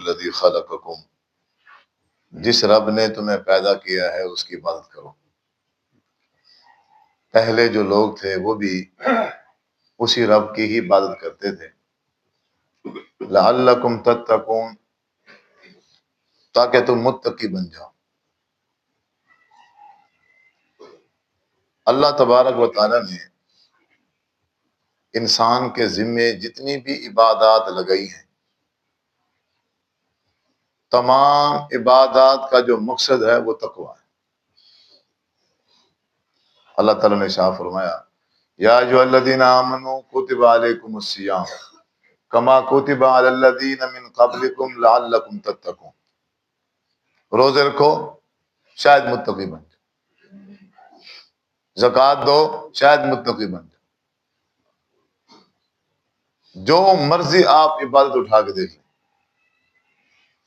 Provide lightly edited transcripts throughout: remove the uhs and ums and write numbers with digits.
الذی خلقکم، جس رب نے تمہیں پیدا کیا ہے اس کی عبادت کرو۔ پہلے جو لوگ تھے وہ بھی اسی رب کی ہی عبادت کرتے تھے۔ لعلکم تتقون، تاکہ تم متقی بن جاؤ۔ اللہ تبارک و تعالی نے انسان کے ذمے جتنی بھی عبادات لگائی ہیں، تمام عبادات کا جو مقصد ہے وہ تقوی ہے۔ اللہ تعالیٰ نے ارشاد فرمایا یا ایھا الذین آمنوا کتب علیکم الصیام کما کتب علی الذین من قبلکم لعلکم تتقون، روزے رکھو شاید متقی بن جاؤ، زکوٰۃ دو شاید متقی بن جاؤ۔ جو مرضی آپ عبادت اٹھا کے دیکھ لیں،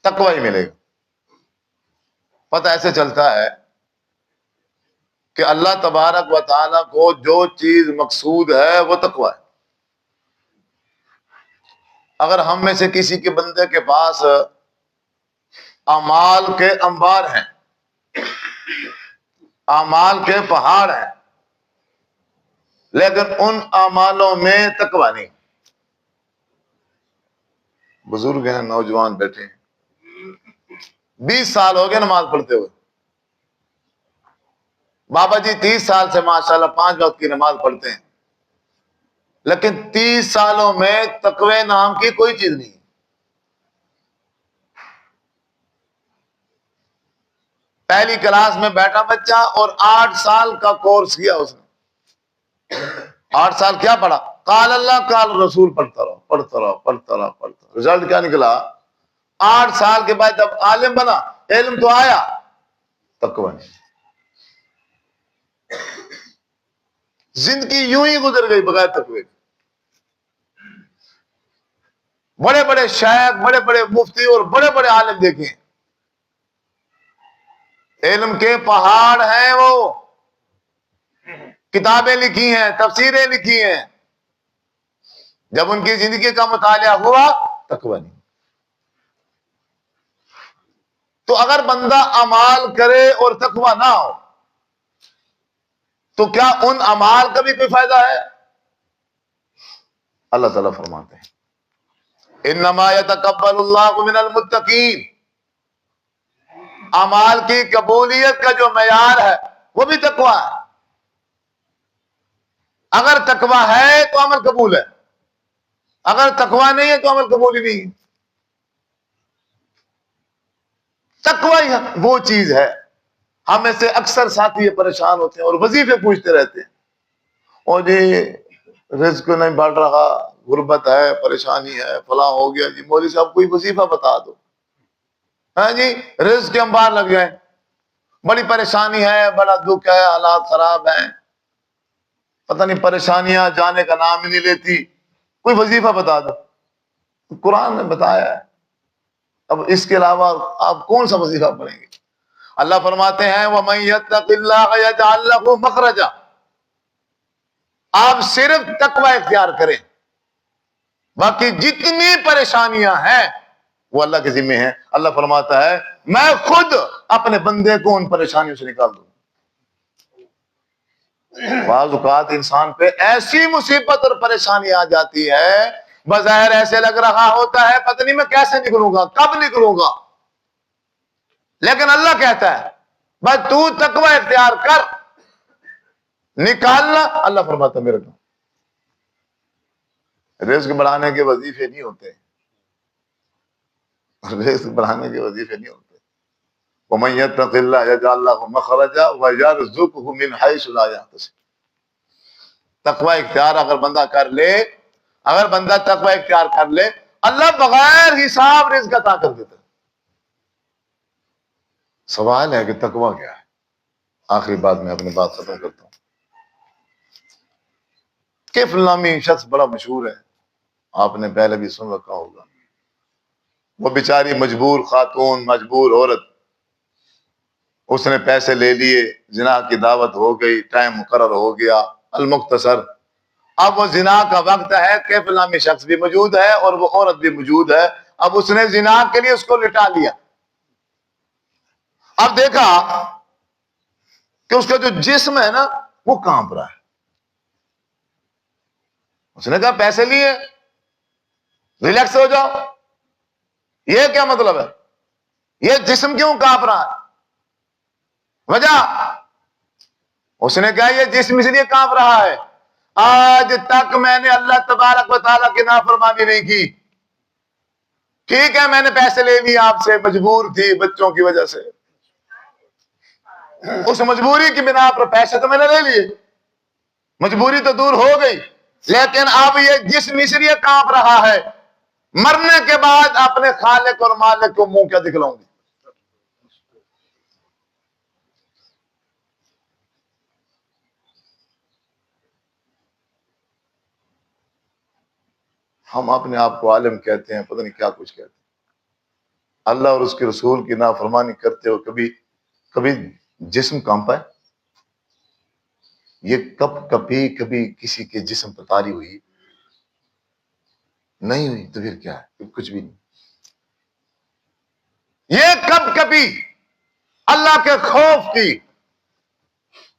تقوی ہی ملے گا۔ پتہ ایسے چلتا ہے کہ اللہ تبارک و تعالیٰ کو جو چیز مقصود ہے وہ تقوی ہے۔ اگر ہم میں سے کسی کے بندے کے پاس اعمال کے انبار ہیں، اعمال کے پہاڑ ہیں، لیکن ان اعمالوں میں تقوی نہیں، بزرگ ہیں، نوجوان بیٹھے ہیں، 20 سال ہو گئے نماز پڑھتے ہوئے، بابا جی 30 سال سے ماشاءاللہ 5 وقت کی نماز پڑھتے ہیں، لیکن 30 سالوں میں تقوی نام کی کوئی چیز نہیں۔ پہلی کلاس میں بیٹھا بچہ اور 8 سال کا کورس کیا اس نے، 8 سال کیا پڑھا؟ قال اللہ قال رسول پڑھتا رہا پڑھتا رہا پڑھتا رہا پڑھتا رہا۔ رزلٹ کیا نکلا؟ 8 سال کے بعد جب عالم بنا، علم تو آیا، تقوی نہیں۔ زندگی یوں ہی گزر گئی بغیر تقوی کے۔ بڑے بڑے شیخ، بڑے بڑے مفتی اور بڑے بڑے عالم دیکھیں، علم کے پہاڑ ہیں، وہ کتابیں لکھی ہیں، تفسیریں لکھی ہیں، جب ان کی زندگی کا مطالعہ ہوا تقوی نہیں۔ تو اگر بندہ اعمال کرے اور تقوی نہ ہو تو کیا ان اعمال کا بھی کوئی فائدہ ہے؟ اللہ تعالیٰ فرماتے ہیں انما یتقبل اللہ من المتقین، اعمال کی قبولیت کا جو معیار ہے وہ بھی تقوی ہے۔ اگر تقوی ہے تو عمل قبول ہے، اگر تقوی نہیں ہے تو عمل قبول ہی نہیں۔ تقوی وہ چیز ہے، ہم میں سے اکثر ساتھی پریشان ہوتے ہیں اور وظیفے پوچھتے رہتے ہیں، اور جی رزق نہیں بڑھ رہا، غربت ہے، پریشانی ہے، فلاں ہو گیا، جی مولوی صاحب کوئی وظیفہ بتا دو۔ ہاں جی رزق کے انبار لگ گئے، بڑی پریشانی ہے، بڑا دکھ ہے، حالات خراب ہیں، پتہ نہیں پریشانیاں جانے کا نام ہی نہیں لیتی، کوئی وظیفہ بتا دو۔ قرآن نے بتایا ہے، اب اس کے علاوہ آپ کون سا وظیفہ پڑھیں گے؟ اللہ فرماتے ہیں وَمَن يَتَّقِ اللَّهَ يَجْعَل لَّهُ مَخْرَجًا، آپ صرف تقوی اختیار کریں، باقی جتنی پریشانیاں ہیں وہ اللہ کے ذمہ ہیں۔ اللہ فرماتا ہے میں خود اپنے بندے کو ان پریشانیوں سے نکال دوں۔ بعض اوقات انسان پہ ایسی مصیبت اور پریشانی آ جاتی ہے، بظاہر ایسے لگ رہا ہوتا ہے پتہ نہیں میں کیسے نکلوں گا، کب نکلوں گا، لیکن اللہ کہتا ہے بس تو تقوی اختیار کر، نکالنا اللہ فرماتا میرے کو۔ رزق بڑھانے کے وظیفے نہیں ہوتے، رزق بڑھانے کے وظیفے نہیں ہوتے۔ وَمَن يَتَّقِ اللَّهَ يَجْعَل لَّهُ مَخْرَجًا وَيَرْزُقْهُ مِنْ حَيْثُ لَا يَحْتَسِبُ۔ تقوی اختیار اگر بندہ کر لے، اگر بندہ تقوی اختیار کر لے، اللہ بغیر حساب رزق عطا کر دیتا ہے۔ سوال ہے کہ تقوی کیا ہے؟ آخری بات میں اپنی بات ختم کرتا ہوں۔ کیف نامی شخص بڑا مشہور ہے، آپ نے پہلے بھی سن رکھا ہوگا۔ وہ بیچاری مجبور خاتون، مجبور عورت، اس نے پیسے لے لیے، زنا کی دعوت ہو گئی، ٹائم مقرر ہو گیا، المختصر اب وہ زنا کا وقت ہے، کیف نامی شخص بھی موجود ہے اور وہ عورت بھی موجود ہے، اب اس نے زنا کے لیے اس کو لٹا لیا. اب دیکھا کہ اس کا جو جسم ہے نا وہ کانپ رہا ہے. اس نے کہا پیسے لیے ریلیکس ہو جاؤ. یہ کیا مطلب ہے؟ یہ جسم کیوں کانپ رہا ہے؟ وجہ اس نے کہا یہ جسم اس لیے کانپ رہا ہے آج تک میں نے اللہ تبارک و تعالیٰ کی نافرمانی نہیں کی. ٹھیک ہے میں نے پیسے لے لیے آپ سے, مجبور تھی بچوں کی وجہ سے, اس مجبوری کی بنا پر پیسے تو میں نے لے لیے, مجبوری تو دور ہو گئی, لیکن اب یہ جسم اس لیے کانپ رہا ہے مرنے کے بعد اپنے خالق اور مالک کو منہ کیا دکھلاؤں گی. ہم اپنے آپ کو عالم کہتے ہیں, پتہ نہیں کیا کچھ کہتے ہیں. اللہ اور اس کے رسول کی نافرمانی کرتے ہو کبھی جسم کانپا ہے؟ یہ کبھی کسی کے جسم پر طاری ہوئی نہیں ہوئی تو پھر کیا ہے؟ کچھ بھی نہیں. یہ کبھی اللہ کے خوف کی,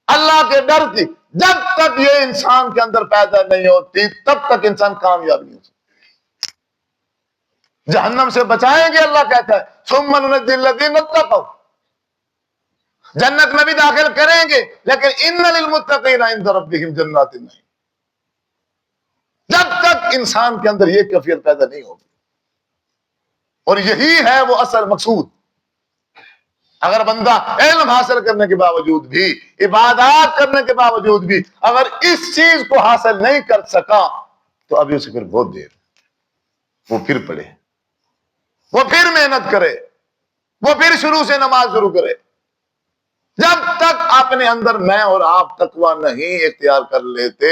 اللہ کے ڈر کی, جب تک یہ انسان کے اندر پیدا نہیں ہوتی تب تک انسان کامیاب نہیں ہو سکتا. جہنم سے بچائیں گے اللہ کہتا ہے ثم ننجی الذین اتقوا, جنت میں بھی داخل کریں گے لیکن ان للمتقین عند ربهم جنات النعیم. جب تک انسان کے اندر یہ کیفیت پیدا نہیں ہوگی, اور یہی ہے وہ اصل مقصود. اگر بندہ علم حاصل کرنے کے باوجود بھی, عبادات کرنے کے باوجود بھی اگر اس چیز کو حاصل نہیں کر سکا تو ابھی اسے پھر بہت دیر, وہ پھر پڑھے, وہ پھر محنت کرے, وہ پھر شروع سے نماز شروع کرے. جب تک اپنے اندر میں اور آپ تقوی نہیں اختیار کر لیتے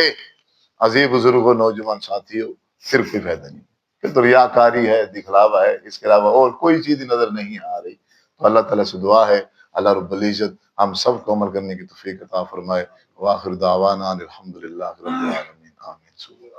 عزیز بزرگوں نوجوان ساتھیوں پھر کوئی فائدہ نہیں. پھر تو ریاکاری ہے, دکھلاوا ہے, اس کے علاوہ اور کوئی چیز نظر نہیں آ رہی. تو اللہ تعالیٰ سے دعا ہے اللہ رب العزت ہم سب کو عمل کرنے کی توفیق عطا فرمائے. وآخر دعوانا الحمدللہ رب العالمین. آمین.